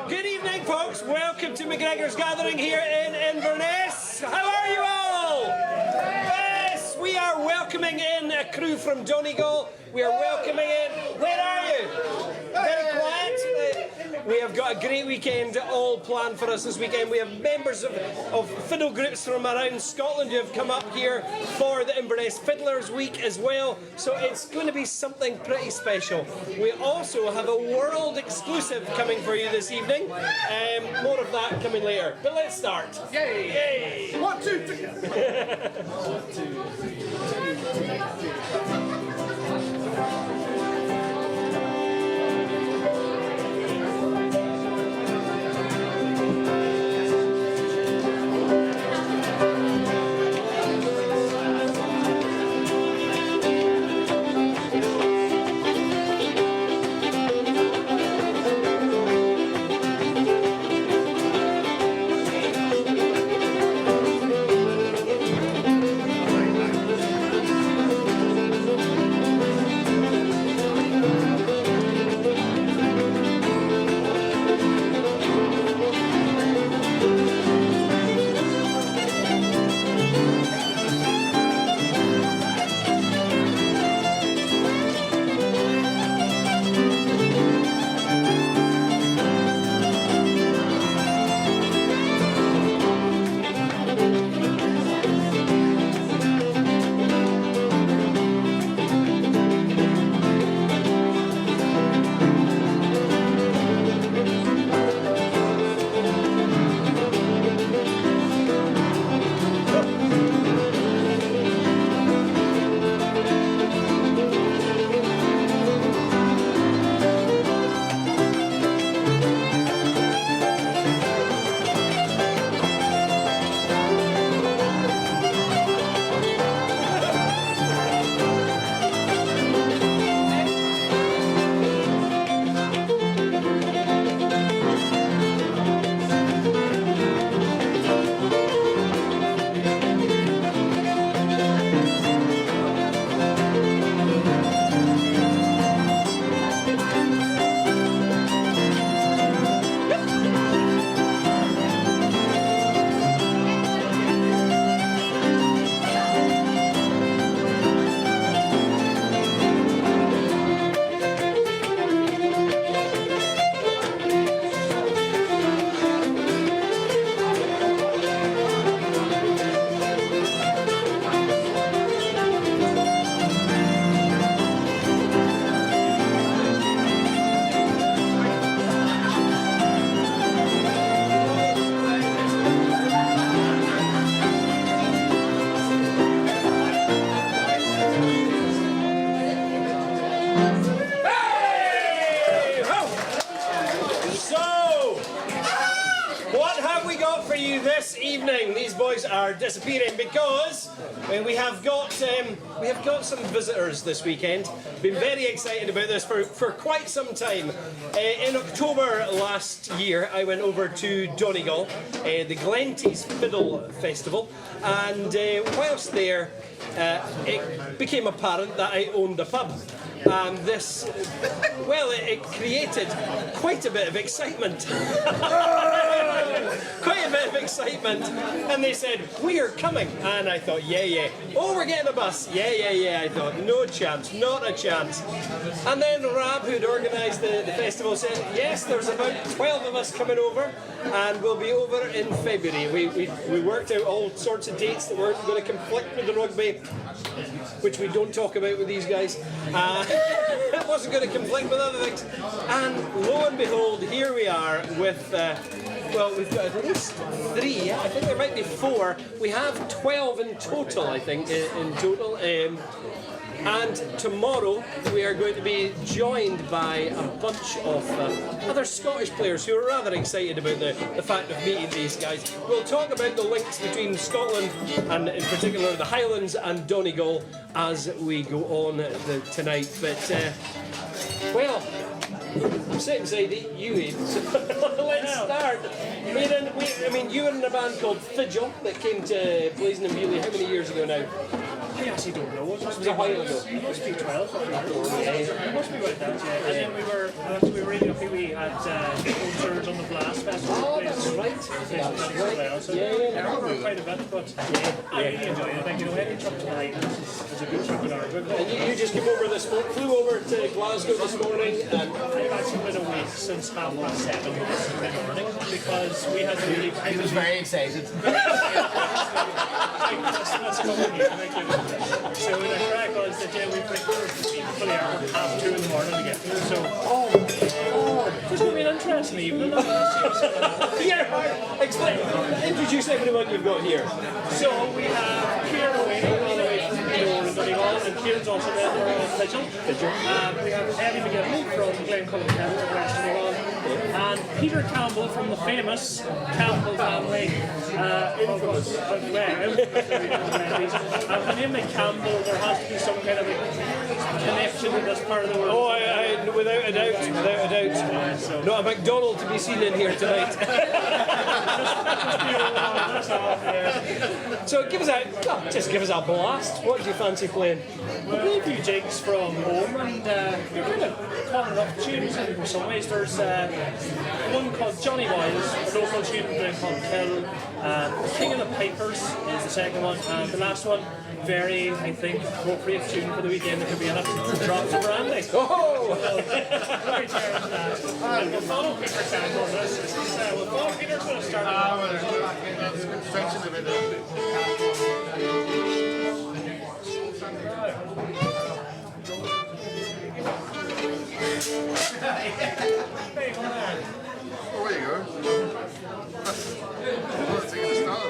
Good evening, folks. Welcome to MacGregor's gathering here in Inverness. How are you all? Yes, we are welcoming in a crew from Donegal. We are welcoming in. Where are you? Very quiet. We have got a great weekend all planned for us this weekend. We have members of fiddle groups from around Scotland who have come up here for the Inverness Fiddlers Week as well. So it's going to be something pretty special. We also have a world exclusive coming for you this evening. More of that coming later. But let's start. Yay! Yay! 1, 2, 3. 1, 2, 3. This evening, these boys are disappearing because we have got some visitors this weekend. Been very excited about this for quite some time. In October last year, I went over to Donegal, the Glenties Fiddle Festival, and whilst there, it became apparent that I owned a pub. And this, well, it created quite a bit of excitement. Quite a bit of excitement. And they said, "We are coming." And I thought, yeah. "Oh, we're getting a bus." Yeah. I thought, no chance, not a chance. And then Rab, who'd organised the festival, said, "Yes, there's about 12 of us coming over, and we'll be over in February." We worked out all sorts of dates that weren't going to conflict with the rugby, which we don't talk about with these guys. It wasn't going to conflict with other things. And lo and behold, here we are with, well, we've got at least 3, I think there might be 4. We have 12 in total, I think, in total. And tomorrow we are going to be joined by a bunch of other Scottish players who are rather excited about the fact of meeting these guys. We'll talk about the links between Scotland and in particular the Highlands and Donegal as we go on tonight. But, well, I'm sitting beside you, Ian, so let's start. I mean, you were in a band called Fidgel that came to Blazing and Beauty how many years ago now? I actually don't know. It must was a while ago. It must be 12 or 13. It must be about that, yeah. And then we were really lucky. We had Old Surge on the Blast Festival. Oh, that's right. Well, so I remember quite a bit, but I really enjoyed it. I think, you know, any trip tonight is a good trip in our book. And you just came over flew over to Glasgow this morning, and I've actually been awake since 7:30 this morning because we had to really. He was very excited. That's a couple of years, thank you. So the crack was that we were fully out at 2:30 in the morning to get through. So it's going to be an interesting evening. yeah, explain, introduce everyone you've got here. So we have Kieran waiting all the way from Donegal, and Kieran's also there for Pigeon. We have Eddie McGill from Glencullen County, West Donegal, and Peter Campbell from the famous Campbell family. And when you make Campbell, there has to be some kind of a connection in this part of the world. Oh, without a doubt. Not a McDonald to be seen in here tonight. So give us a blast. What do you fancy playing? We play a few jigs from home, and we're kind of common enough tunes in some ways. There's one called Johnny Boys, a local tune called Kill. King of the Pipers is the second one, and the last one, very, I think, appropriate tune for the weekend that could be in it. Drops of Brandy. Oh! Very terrible that. And we'll follow Peter Campbell on this. We'll follow Peter's going to start. Oh, there you go. Oh, it's taking a start.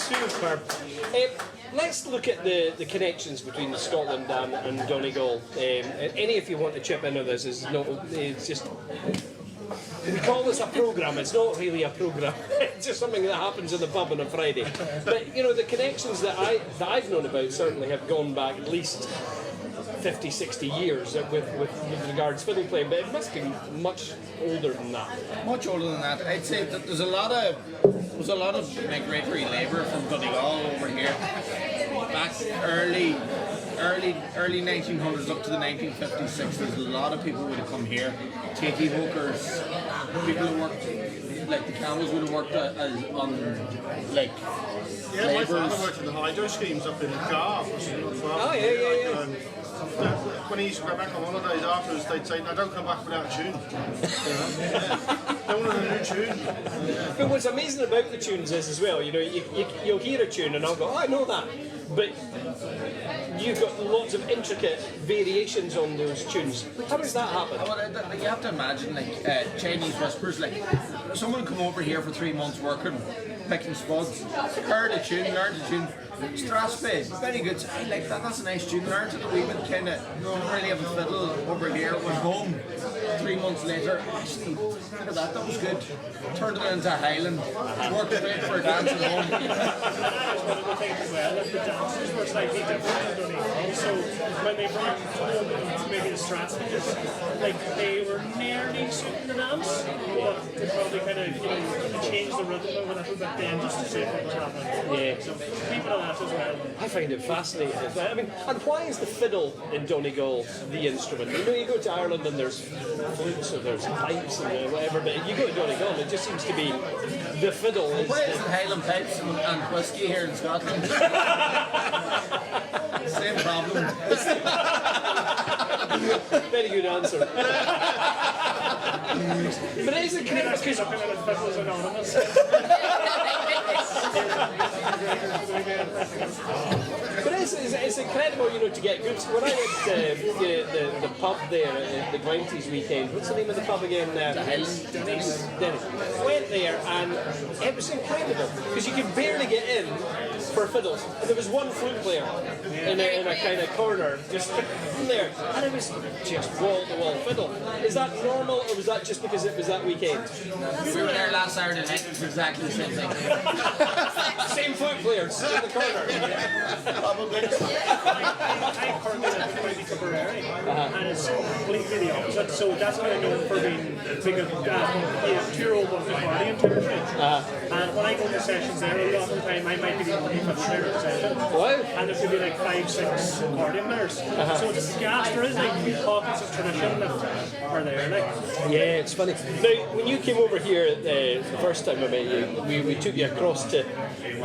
Superb. Let's look at the connections between Scotland and Donegal. Any if you want to chip in on this is it's just. We call this a programme, it's not really a programme, it's just something that happens in the pub on a Friday. But you know, the connections that I've known about certainly have gone back at least 50, 60 years with regards to fiddle playing, but it must be much older than that. Much older than that. I'd say that there's a lot of migratory labour from Donegal over here. Back early 1900s up to the 1950s, 60s, a lot of people would have come here. Katie hawkers, people who worked, like the Campbells would have worked on like Yeah, my father labourers. worked in the hydro schemes up in Garth as well. Oh, yeah. When he used to go back on holidays afterwards, they'd say, "No, don't come back without a tune." Don't want a new tune. But what's amazing about the tunes is as well, you know, you'll hear a tune and I'll go, oh, I know that. But you've got lots of intricate variations on those tunes. How does that happen? Well, you have to imagine like Chinese whispers, like someone come over here for 3 months working, picking spuds, heard a tune, learned a tune, Strasbourg, very good. I like that, that's a nice tune, learned it a wee bit, kind of, don't really have a fiddle over here, went home 3 months later, actually, look at that was good, turned it into a Highland, worked great for a dance at home. That is one of the things as well, that the dances were slightly different in Donegal. So when they brought home maybe the Strasbourgs, like they were nearly suiting the dance, but they probably kind of, you know, changed the rhythm of it a little bit then just to see what was happening. Yeah. So keep it on that as well. I find it fascinating. I mean, and why is the fiddle in Donegal the instrument? You know, you go to Ireland and there's flutes or there's pipes and whatever, but you go to Donegal and it just seems to be the fiddle. Why is it Highland pipes and whiskey here in Scotland? Same problem. Very good answer. But it is incredible because Fiddles Anonymous. But it's incredible, you know, to get good. When I went to the pub there at the Glanties weekend, what's the name of the pub again? Denny's. Went there and it was incredible because you could barely get in for fiddles, and there was one flute player in a kind of corner just in there, and it was just wall-to-wall fiddle. Is that normal, or was that just because it was that weekend? We were there last Saturday night, it was exactly the same thing. Same flute players in the corner. Probably. I currently live in County Tipperary, and it's completely the opposite. So that's kind of known for being big of 2-year-old one accordion territory. And when I go to sessions there, a lot of the time I might be the only fifth player at session. Wow. And there could be like 5-6 accordion players. So it's gas, there is like pockets of tradition that are there. Like. Yeah, it's funny. Now, when you came over here the first time I met you, we took you across to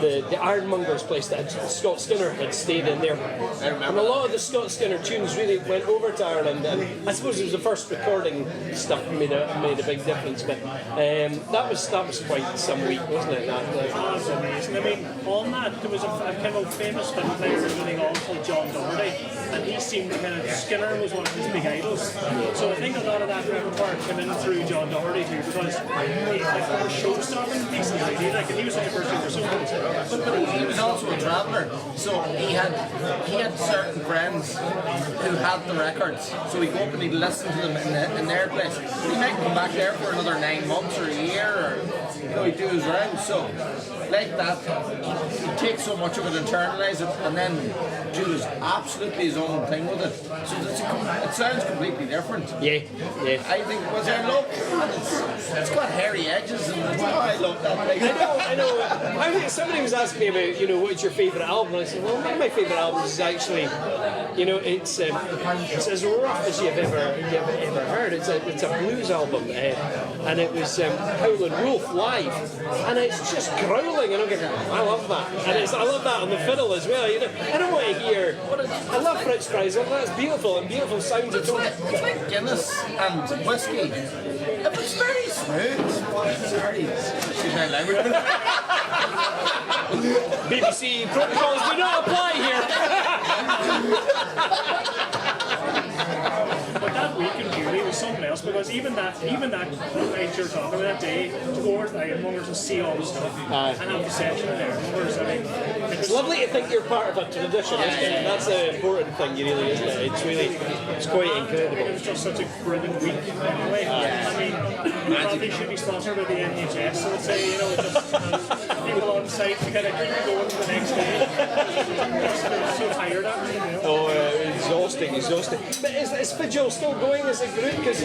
the ironmonger's place that Scott Skinner had stayed in there. And a lot of the Scott Skinner tunes really went over to Ireland, and I suppose it was the first recording stuff made a big difference. But that was quite some week, wasn't it? That was amazing. I mean, on that, there was a kind of famous fiddle player in Donegal called John Doherty, and he seemed to kind of, Skinner was one of his big idols. So I think a lot of that repertoire came in through John Doherty too, because they were show-stopping pieces, really. Like, and he was such a person for so long. But he was also a traveller, so he had certain friends who had the records. So he'd go up and he'd listen to them in their place. He might come back there for another 9 months or a year, or he'd do his rounds. So like that, he'd take so much of it, internalise it, and then do absolutely his own thing with it. So it sounds completely different. Yeah. I think it was their look, and it's got hairy edges, and I love that. Like, I know. I think somebody was asking me about, you know, what's your favourite album? And I said, well, one of my favourite albums is actually, you know, it's as rough as you've ever heard. It's a blues album, and it was Howlin' Wolf live, and it's just growling, and I'm going, I love that, and I love that on the fiddle as well. You know, I don't want to hear. I love Fritz Kreisel. That's beautiful, and beautiful sounds. it's like Guinness and whiskey. If it's very smooth, sorry, excuse my language. BBC protocols do not apply here. But that week in Beauty was something else, because even that night you're talking about, that day, to go over to the Ironmongers and see all the stuff and have the session in there. I mean, it's lovely to think you're part of a tradition, isn't it? That's the important thing, really, isn't it? It's quite incredible. It was just such a brilliant week anyway. I mean, you probably should be sponsored by the NHS, so let's say, just people on site to kind of keep you going for the next day. They're so tired of it, Oh, exhausting. But is Fidgel still going as a group? Because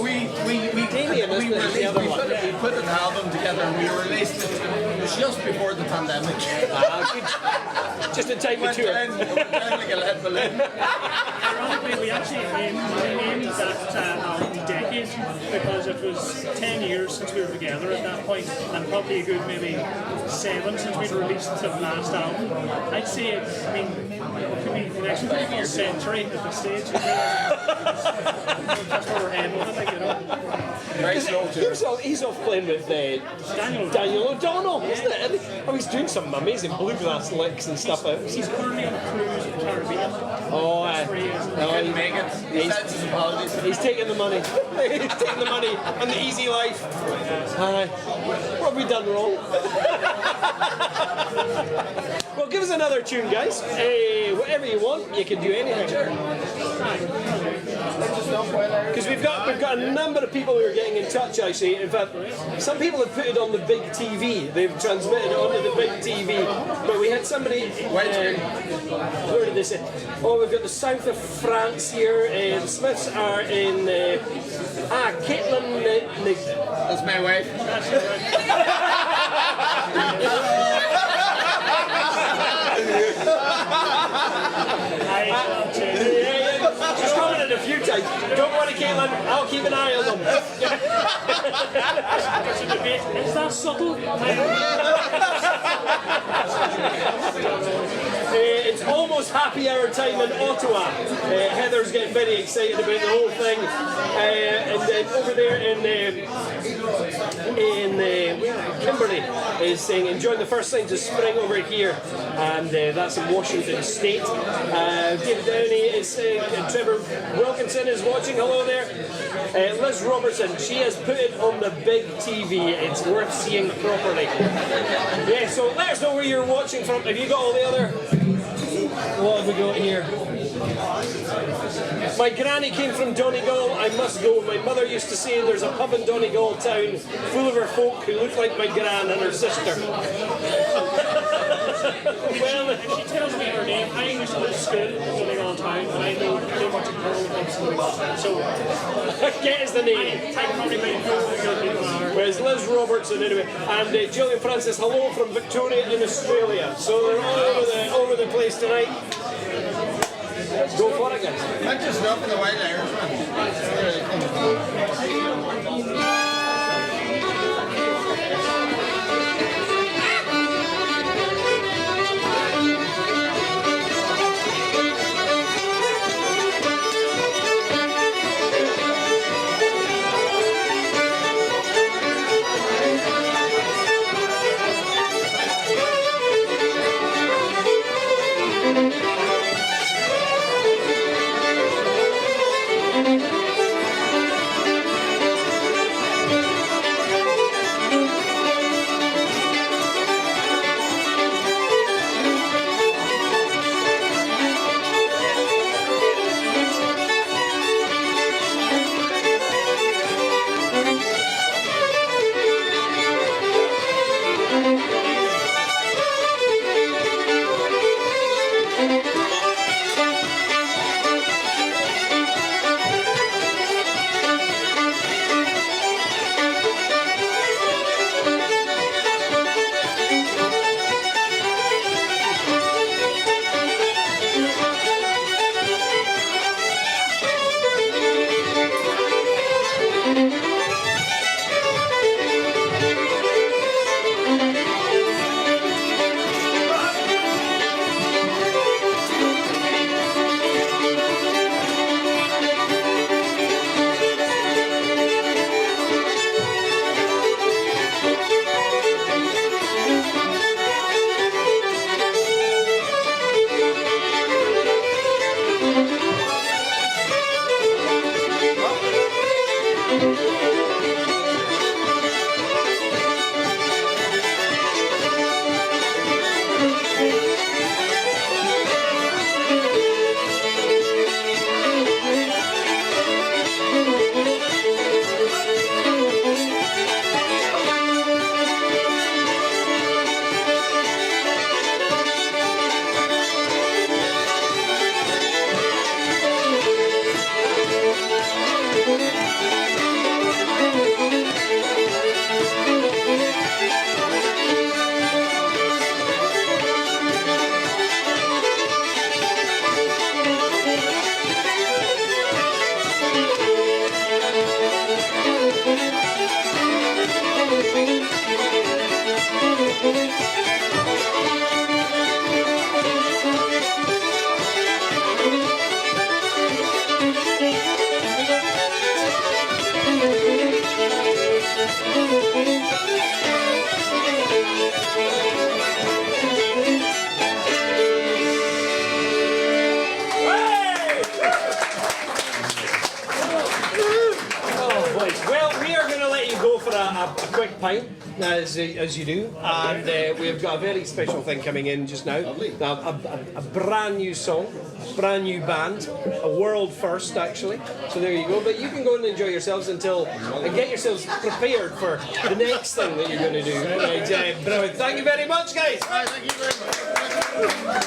We put an album together and we released it just before the pandemic. just in time to Went tour. down like a lead balloon. Ironically, we actually named that album Decade because it was 10 years since we were together at that point, and probably a good maybe 7 since we'd released the last album. I'd say, what could be the next one? Century at this stage. That's where we're heading with it, Very slow too. He's off playing with Daniel O'Donnell, isn't it? Oh, he's doing some amazing bluegrass licks and stuff. He's currently on a cruise in the Caribbean. Couldn't make it. He sends his apologies. He's taking the money. He's taking the money and the easy life. What have we done wrong? Well, give us another tune, guys. Whatever you want, you can do anything. Because we've got a number of people who are getting in touch, actually. In fact, some people have put it on the big TV. They've transmitted it onto the big TV. But we had somebody... where did they say? Oh, we've got the south of France here. The Smiths are in... Caitlin... That's my wife. She's commented a few times. Don't worry, Caitlin, I'll keep an eye on them. Is that subtle? It's almost happy hour time in Ottawa. Heather's getting very excited about the whole thing. And then over there in Kimberley is saying enjoying the first signs of spring over here, and that's in Washington State. David Downey is saying, Trevor Wilkinson is watching. Hello there. Liz Robertson, she has put it on the big TV. It's worth seeing properly. Yeah, so let us know where you're watching from. Have you got all the other? What have we got here? My granny came from Donegal, I must go. My mother used to say there's a pub in Donegal town full of her folk who look like my gran and her sister. Well, if she tells me her name, I used to go to school in Donegal town, and I know pretty much a girl comes to Donegal town. So, get us the name. I probably might know who your people are. Whereas Liz Robertson, anyway, and Gillian Francis, hello from Victoria in Australia. So they're all over the place tonight. Go for it, guys. I'm just up in the White Irishman. pint, as you do, and we've got a very special thing coming in just now. A brand new song, brand new band, a world first actually. So there you go. But you can go and enjoy yourselves and get yourselves prepared for the next thing that you're going to do. Right, brilliant. Thank you very much, guys. Thank you very much.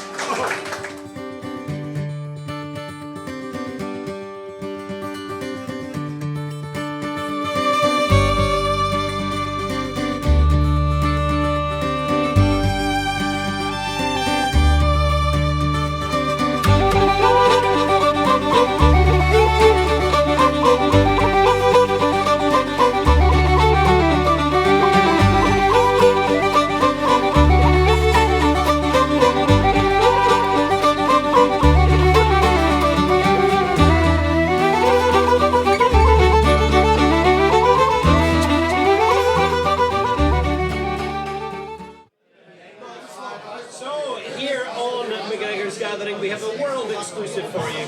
So here on MacGregor's Gathering we have a world exclusive for you.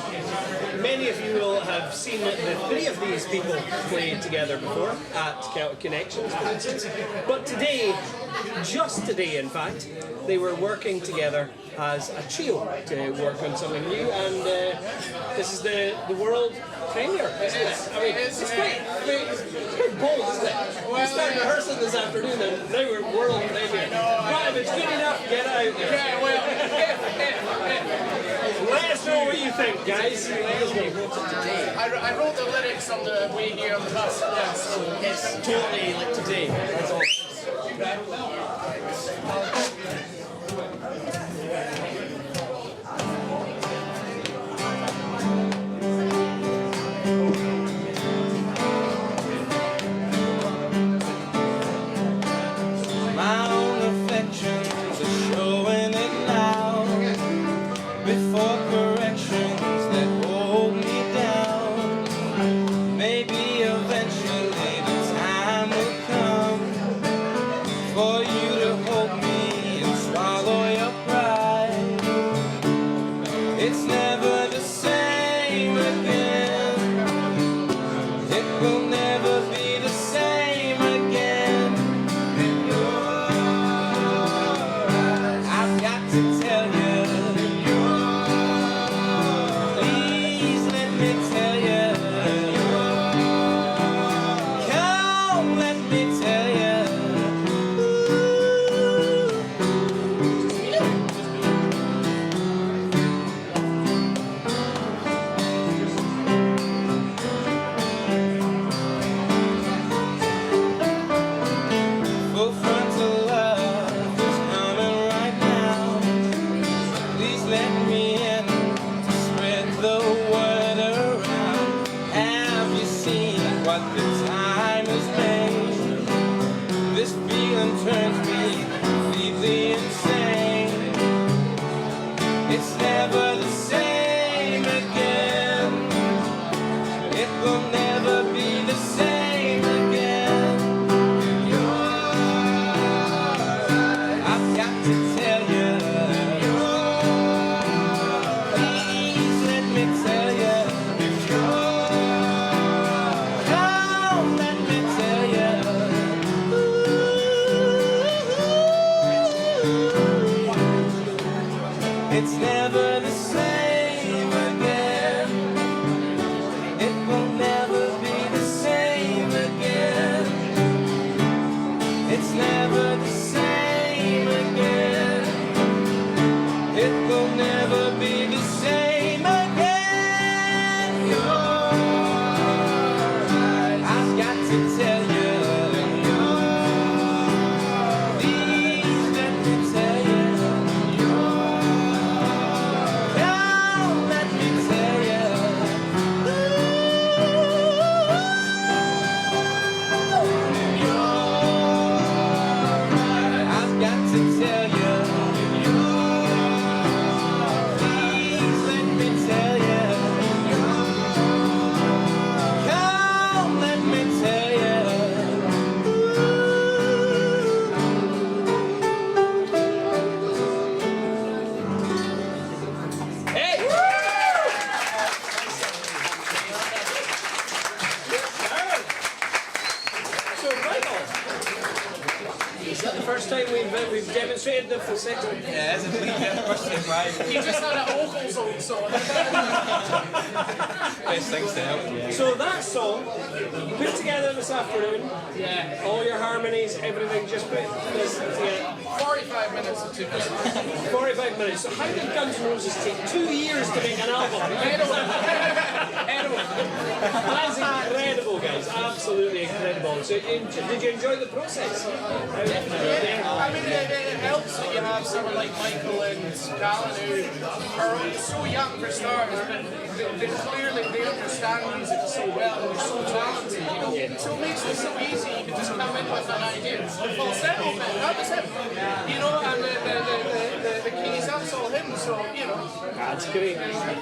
Many of you will have seen the three of these people play together before at Celtic Connections, for instance. But today, just today in fact, they were working together as a trio to work on something new, and this is the world premiere, isn't it? I mean, it's quite bold, isn't it? We started rehearsing this afternoon and now we're world premiere. Right, if it's good enough, get out. Yeah, well, Let us know what you think, guys. I wrote the lyrics on the way here on the bus. Yeah, so It's totally like today. That's all. My own affections are showing it now. Before corrections that hold me down. Maybe eventually the time will come for you to hold me and swallow your pride. It's never the same again. It will never be the same again. I've got to tell you, please let me tell you, come let me tell you. Full frontal love is coming right now. Please let me in to spread the word around. Have you seen what the time has made? This feeling turns me completely insane. It's never the same again. It will never be the same again. I've got to tell you, please let me tell you, come let me tell you. It's never the same again. It will never be the same again. It's never the same again. It will never be the same again. You're right. I've got to tell you. Please let me tell you. Is that the first time we've demonstrated the falsetto? Yeah, it's a pretty good first time live. He just had a vocal zone, so Best things to help. So that song, put together this afternoon, yeah, all your harmonies, everything, just put this together. 45 minutes it took us. 45 minutes. So how did Guns N' Roses take 2 years to make an album? That's incredible, guys. Absolutely incredible. So did you enjoy the process? I mean, it helps that you have someone like Michael and Callan who are so young for starters, but they clearly they understand music so well and they're so talented, you know. So it makes it so easy. You can just come in with an idea. The falsetto bit, that was him, you know, and the keys, that's all him. So you know, That's great.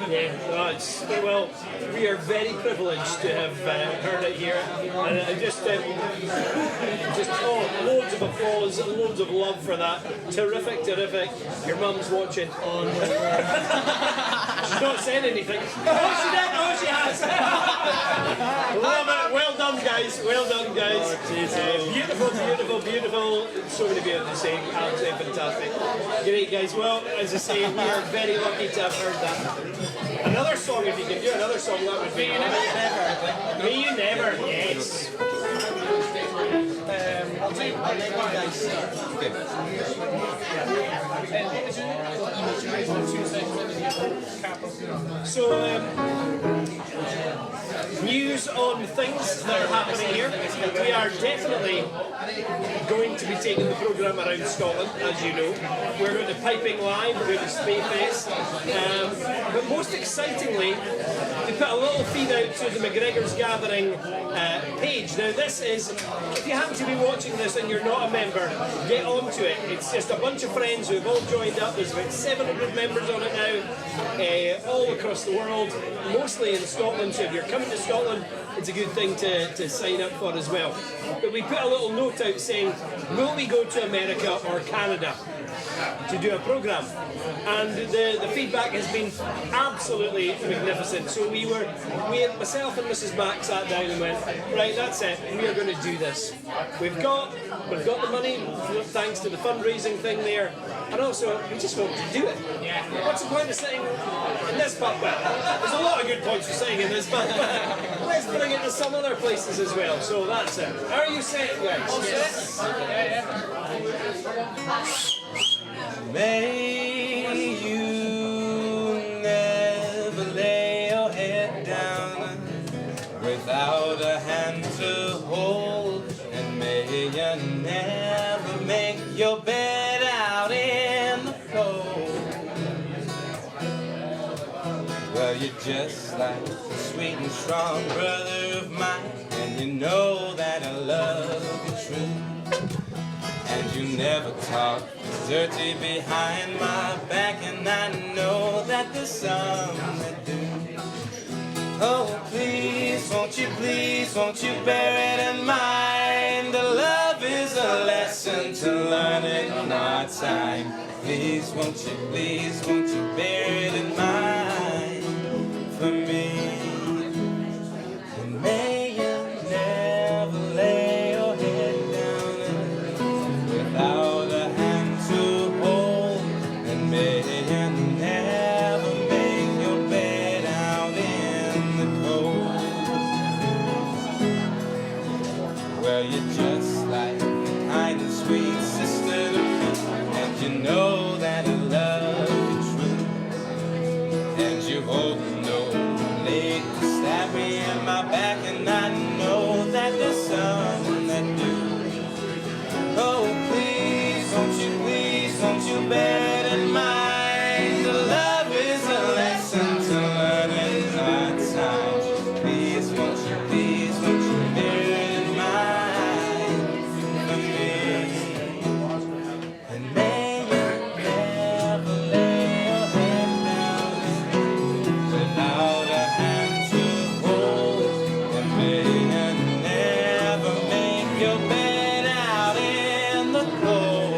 Yeah, well, we are very privileged to have heard it here, and just loads of applause, loads of love for that. Terrific, terrific. Your mum's watching on. She's not saying anything. Oh, she did. Oh, she has. Love it. Well done, guys. Well done, guys. Beautiful, beautiful, beautiful. So many beautiful saying. Absolutely fantastic. Great, guys. Well, as I say, we are very lucky to have heard that. Another song, if you can do another song, that would be Me You Never. Yes. I'll let you guys. So, news on things that are happening here. We are definitely going to be taking the programme around Scotland, as you know. We're going to Piping Live, we're going to Spayfest. But most excitingly, we put a little feed out to the MacGregor's Gathering page. Now this is, if you happen to be watching this and you're not a member, get onto it. It's just a bunch of friends who have all joined up. There's about 700 members on it now, all across the world, mostly in Scotland. So if you're coming to Scotland, it's a good thing to sign up for as well. But we put a little note out saying, will we go to America or Canada to do a programme? And the feedback has been absolutely magnificent. So myself and Mrs. Mack sat down and went, right, that's it, we are going to do this. We've got the money, thanks to the fundraising thing there, and also we just want to do it. What's the point of sitting in this pub? Well, there's a lot of good points for sitting in this pub, but let's bring it to some other places as well. So that's it. Are you set, guys? All set? May you never lay your head down without a hand to hold, and may you never make your bed out in the cold. Well, you're just like a sweet and strong brother of mine, and you know that I love you true. And you never talk dirty behind my back, and I know that there's some that do. Oh, please, won't you bear it in mind? The love is a lesson to learn in our time. Please, won't you bear it in mind for me? And may you never lay your head down without a hand to hold, and may you never make your bed out in the cold. Well, you're just like a kind and sweet sister to me, and you know that I love you true. And you hold no blade to stab me in my back, and I know that there's some that do. Oh, please, won't you bear it in mind? The love is a lesson to learn in our time. Please, won't you bear it in mind for me? And may you never lay your head down without a hand to hold, and may you never make your bed out in the cold.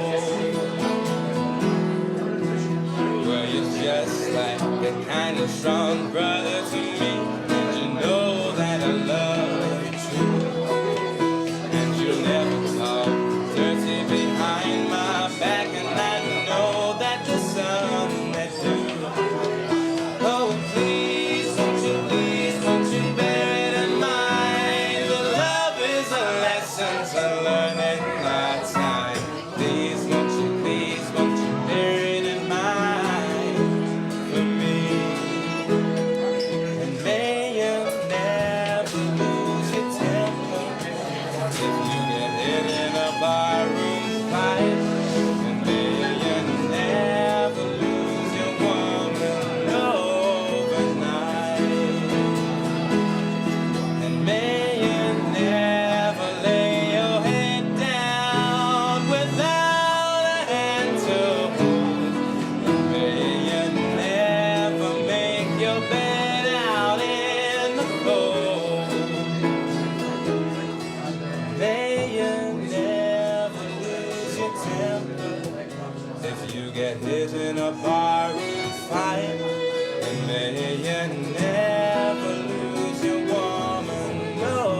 Well, you're just like a kind of strong brother to me, and you know that I love you true. And you never talk dirty behind simple. If you get hit in a barroom fight, then may you never lose your woman overnight.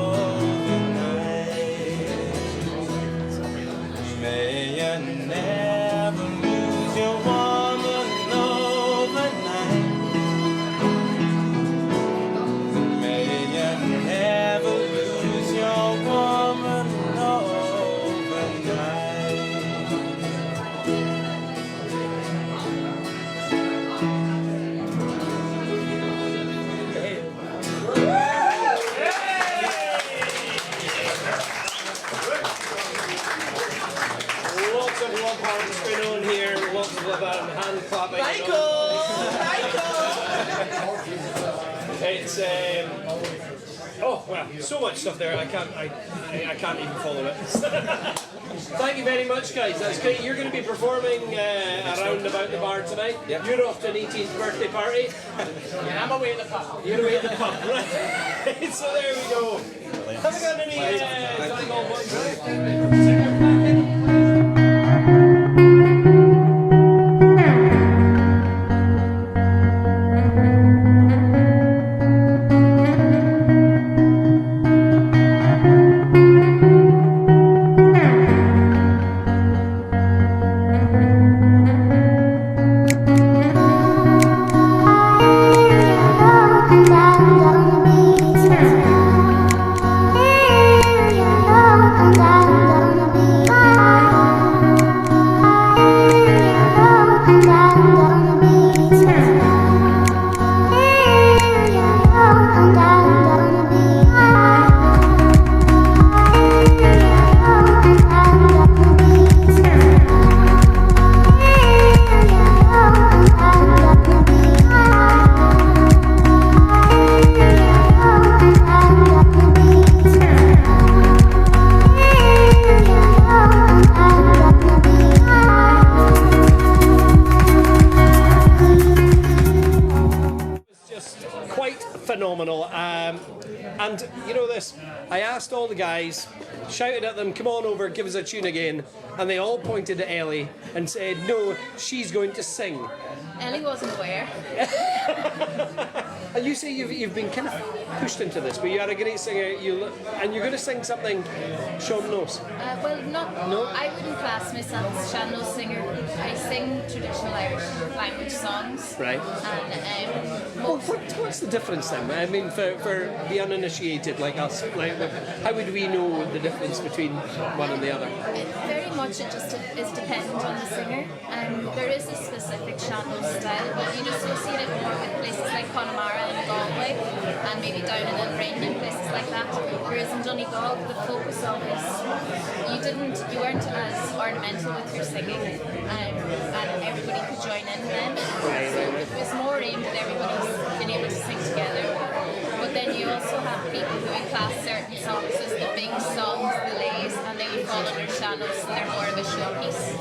May you never lose your woman overnight. May you never lose your woman overnight. Lots of love hearts going on here, lots of love and hand clapping. It's oh well, so much stuff there. I can't even follow it. Thank you very much, guys. That's great. You're going to be performing around about the bar tonight. Yep. You're off to an 18th birthday party. Yeah, I'm away at the pub. You're away at the pub, right? So there we go. Have we got any Donegal boys? Phenomenal. And you know this, I asked all the guys, shouted at them, come on over, give us a tune again, and they all pointed to Ellie and said, no, she's going to sing. Ellie wasn't aware. And you say you've been kind of pushed into this, but you are a great singer, and you're going to sing something Sean knows. Well, I wouldn't class myself as a Sean knows singer. I sing traditional Irish language songs. Right. And what's the difference then? I mean, for the uninitiated like us, how would we know the difference between one and the other? very much it just is dependent on the singer. There is a specific Sean knows style, but you'd associate it more with places like Connemara and Galway, and maybe down in Elrain and places like that. Whereas in Donegal, the focus of it, you weren't as ornamental with your singing, and everybody could join in then. So it was more aimed at everybody being able to sing together. But then you also have people who would class certain songs as the big songs, the lays, and they would fall under channels, so they're more of a showpiece.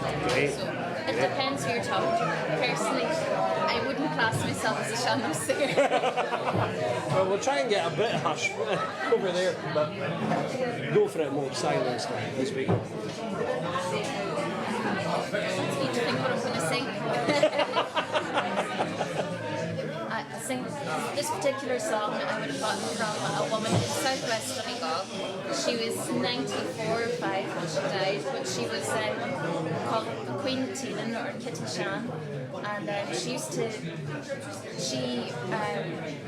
So it depends who you're talking to. Personally, I wouldn't class myself as a channel singer. Well, we'll try and get a bit of hush over there, but go for it more silence this week. Need to think what I'm going to sing. I sing this particular song I would have gotten from a woman in southwest Donegal. She was 94 or 5 when she died, but she was called Queen Teelan or Kitty Shan, and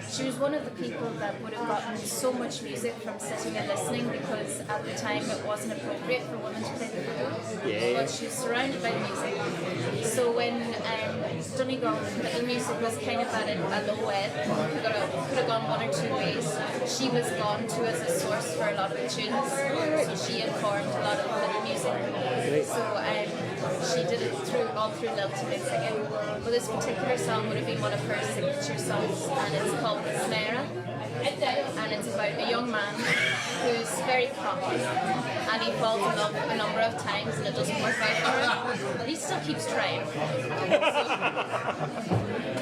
she was one of the people that would have gotten so much music from sitting and listening, because at the time it wasn't appropriate for women to play the fiddle, but she was surrounded by music. So when Donegal fiddle music was kind of at a low ebb, could have gone one or two ways, she was gone to as a source for a lot of the tunes, so she informed a lot of the fiddle music. So she did it all through lilting and singing. But this particular song would have been one of her signature songs, and it's called Snara. And it's about a young man who's very cocky, and he falls in love a number of times and it doesn't work out for him, but he still keeps trying. So,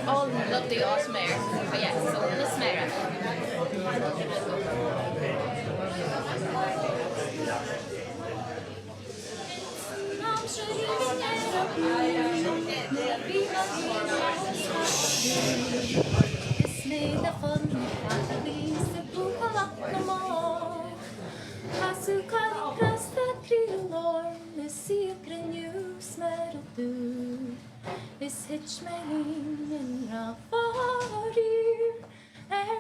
all love the autumn air. But yeah, so the Snara. Is hitch me in Rafarir,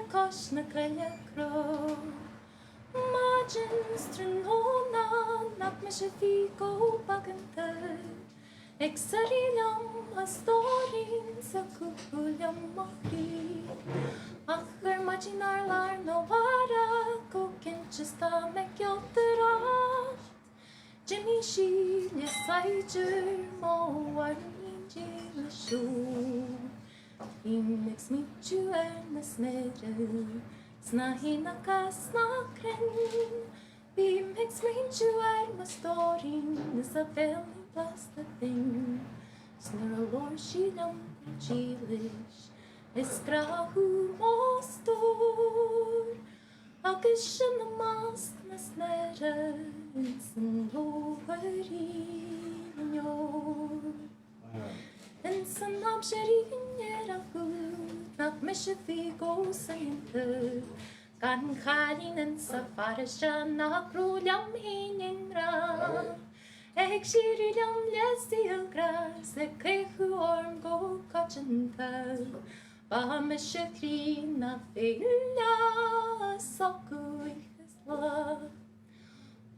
kos na klenya kro. Margins trinona, nak me shafiko baganta. Exarilam astorin sa kukulyam mokri. Akker machinar lar no vara, kokinchesta mekyoterat. Jimmy she, yes I do, more Jimmy show. He makes me chew and the smetter. Snahina kasnakren. He makes me chew and my story. Is a belly plus the thing. Snurl or she don't chilish. Eskrahu mostor. Akishin the mask the smetter. And and some of Sherry yet a food, not Mishafi goes and the Gan Khalin and Safarishan, not Rulam Hinra. Exirium, yes, the grass, the Kehu orm go cotton. Bahamisha na Villa, Soku is love.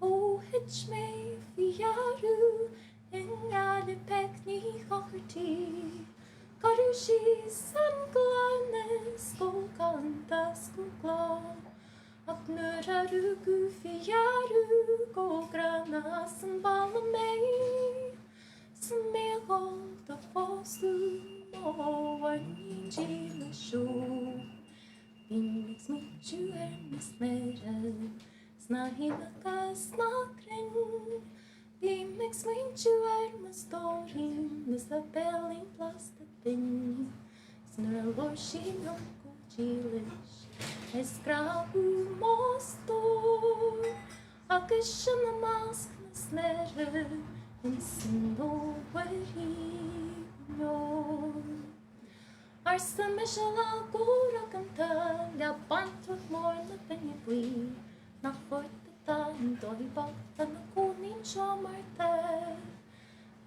Oh, hitch me, Fiaru. Inga pekni hocherty, Karushi san glanes, go kanta skugla. Aknura rugu fiaru, go grana san balame. Smell the fosu, oh, I need you show. Phoenix me chew and miss metal, snahina kasnakren. He makes me chew out my story. Miss the belly plus the thing. Snurl or she no go chilish. Eskrahu mostor. A kiss in the mask, Miss Letter. And single no. Our Samishal Gura canta. Ya bant with more than you breathe. Not for and Dolly Bob and the Kunin Shomarte.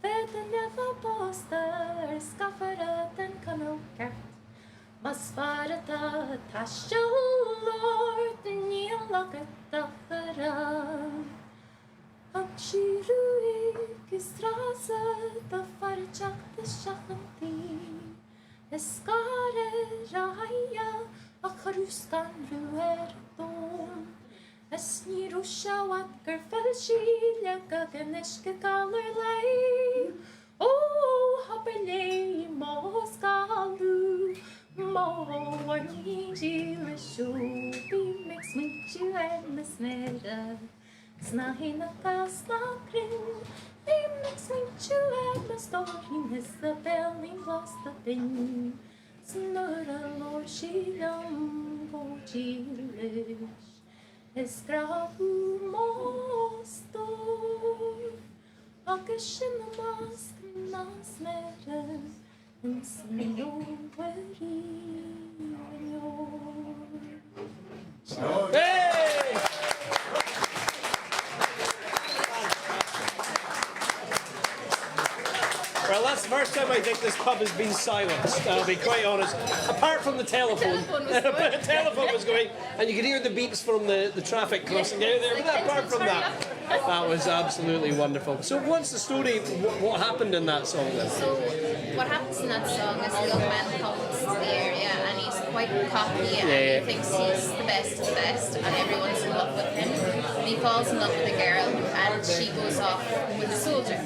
Fed never poster, Scafferet and Canoe Cat. Masfarata, Tasha Lord, the Neil Locket of the Ram. Akshiruik is Rasa, the Farchak, the Shakanti. Escare Raya, a Karuskan Ruerdon. Esni rusha wakker felshilja kaganeshke kalerlei. Oh, happerlei moskalu. Mo warniji reshu. Be mixed with you and the snare. Snahina kasnakrin. Be mixed with you and the story. Is the belly lost the thing. Snurra lord shilam go chilish. Eskrahu mostor, a kiss in the mask, nas letter, and snow Hey! Well, that's the first time I think this pub has been silenced, I'll be quite honest. Apart from the telephone. The telephone was going, and you could hear the beeps from the traffic crossing out there. But apart from that, that was absolutely wonderful. So what's the story, what happened in that song then? So what happens in that song is a young man comes to the area and he's quite cocky and he thinks he's the best and everyone's in love with him. And he falls in love with a girl and she goes off with a soldier.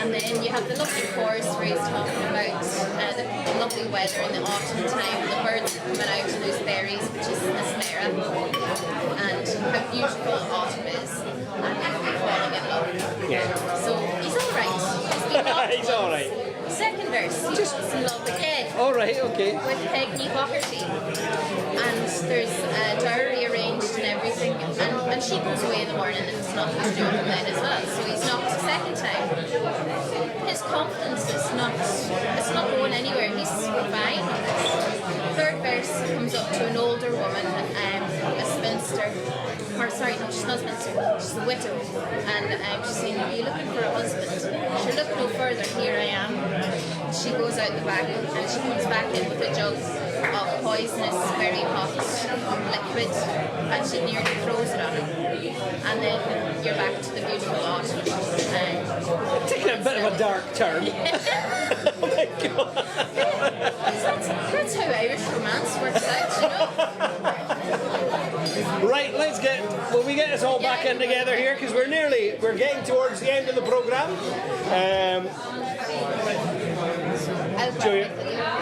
And then you have the lovely chorus where he's talking about the lovely weather in the autumn time, the birds coming out of those berries, which is Asmera, and how beautiful autumn is, and then falling in love. Yeah. So he's alright. He's alright. second verse, he falls in love again All right, okay. with Peggy Doherty. And there's a diary arranged and everything. And she goes away in the morning and it's nothing to do with him then as well. So he's knocked a second time. His confidence is not going anywhere. He's fine. Third verse comes up to an older woman, a spinster. Or sorry, no, she's not a spinster. She's a widow. And she's saying, "Are you looking for a husband?" She'll look no further. Here I am. She goes out the back and she comes back in with a jug of poisonous, very hot liquid, and she nearly throws it on him. And then you're back to the beautiful autumn. Taking a bit of a dark turn. Oh my God. That's how Irish romance works out, you know? Right, we get us all back in together here because we're getting towards the end of the programme.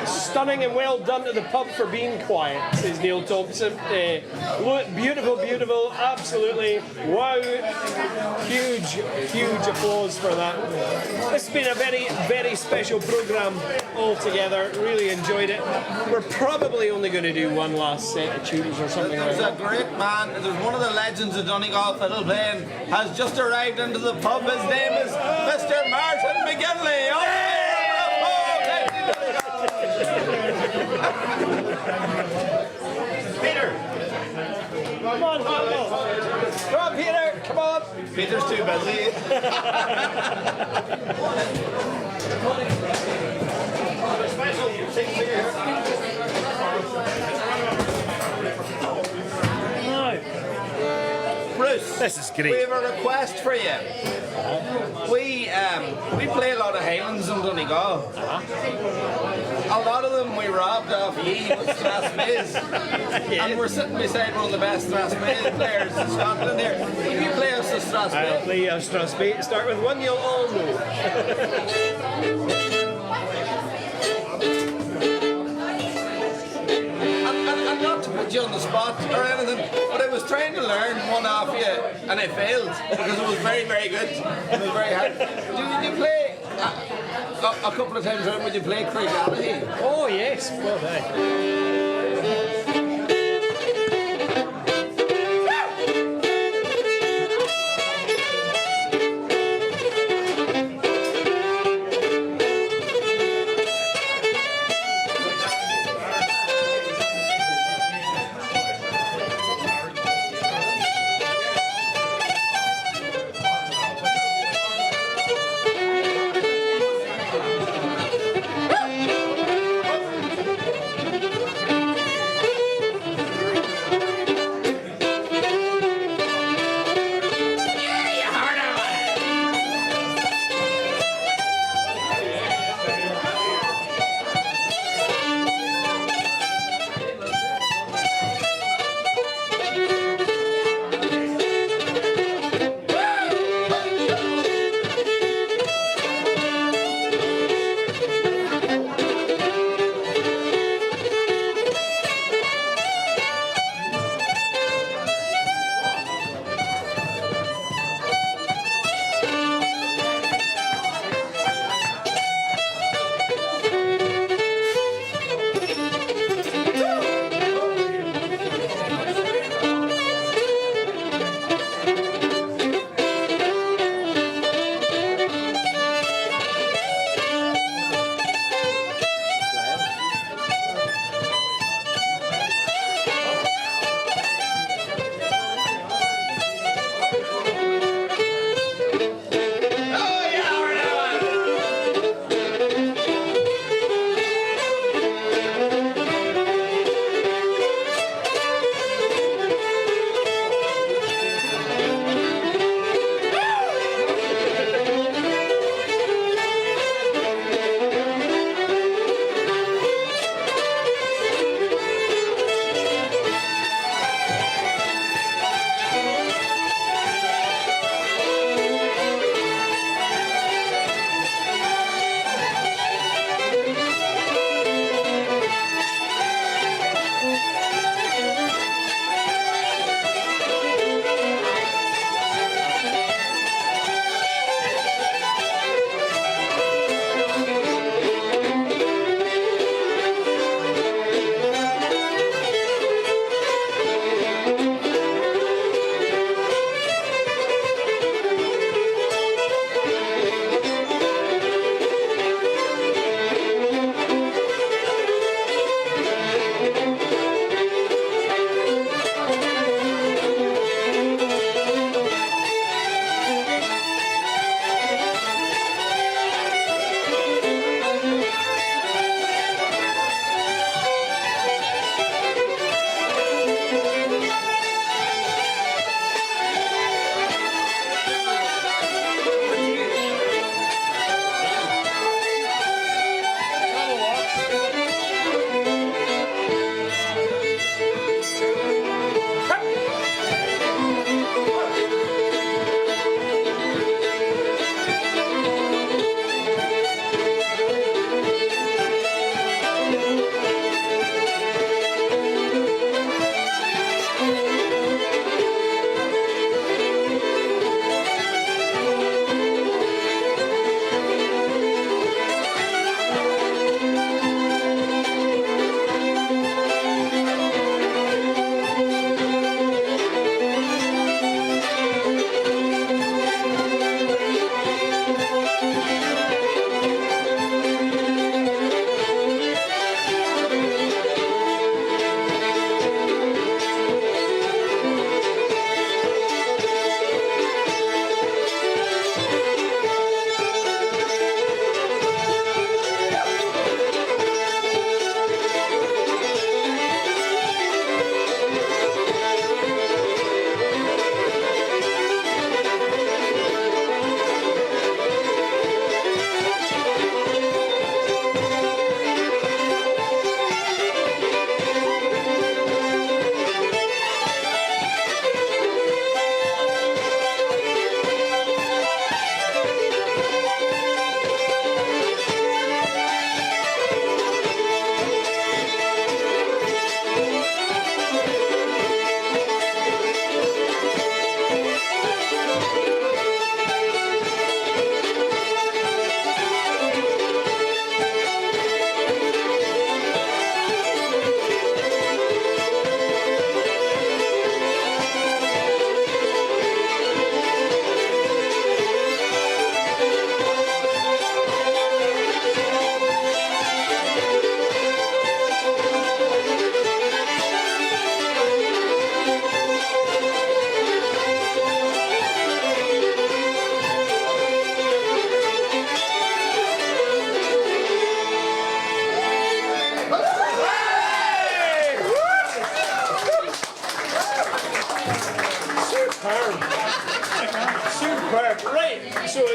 Stunning and well done to the pub for being quiet, says Neil Thompson. Beautiful, beautiful, absolutely. Wow. Huge applause for that. This has been a very, very special programme altogether. Really enjoyed it. We're probably only going to do one last set of tunes or something like There's that. a great man, there's one of the legends of Donegal fiddle playing, has just arrived into the pub. His name is Mr. Martin McGinley. Oh, Peter! Come on, Come on, Peter! Come on! Peter's too busy. Bruce, This is great. we have a request for you. We play a lot of Highlands in Donegal. A lot of them we robbed off ye with Strathspey. And we're sitting beside one of the best Strathspey players in Scotland here. Will you play us a I'll Strathspey? play Strathspey. Start with one you'll all know. And not to put you on the spot or anything, but I was trying to learn one off you and I failed because it was very, very good. It was very hard. Would you play a couple of times around? Would you play craic? Oh yes, well done.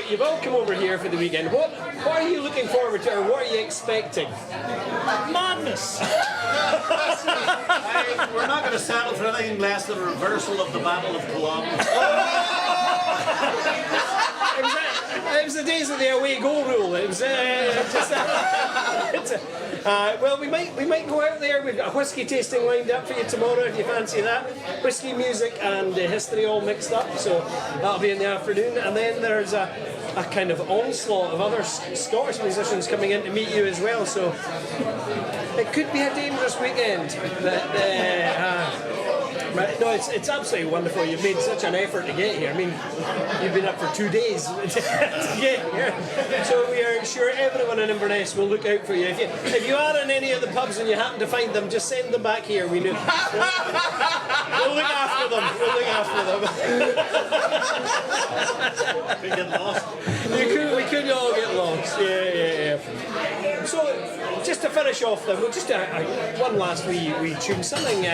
you've all come over here for the weekend. What are you looking forward to, or what are you expecting? Madness! We're not going to settle for anything less than a reversal of the Battle of Cologne. It was the days of the away goal rule. It was well, we might go out there. We've got a whiskey tasting lined up for you tomorrow if you fancy that. Whiskey, music, and history all mixed up. So that'll be in the afternoon. And then there's a kind of onslaught of other Scottish musicians coming in to meet you as well. So it could be a dangerous weekend. But no, it's absolutely wonderful. You've made such an effort to get here. I mean, you've been up for 2 days to get here. So we are sure everyone in Inverness will look out for you. If you are in any of the pubs and you happen to find them, just send them back here. We'll look after them. We'll look after them. We get lost. We could all get lost. Yeah. So, just to finish off then, we'll just one last wee tune, something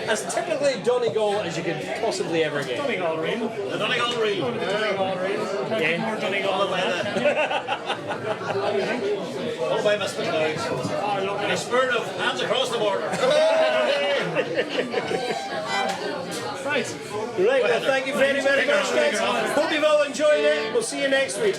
as typically Donegal as you could possibly ever get. Donegal Rain. The Donegal Reel. Donegal Rain. Yeah. More Donegal than that. All by Mr. Clouds. In the spirit of hands across the border. Right. Right, well, thank you very, very much, guys. Hope you've all enjoyed it. We'll see you next week.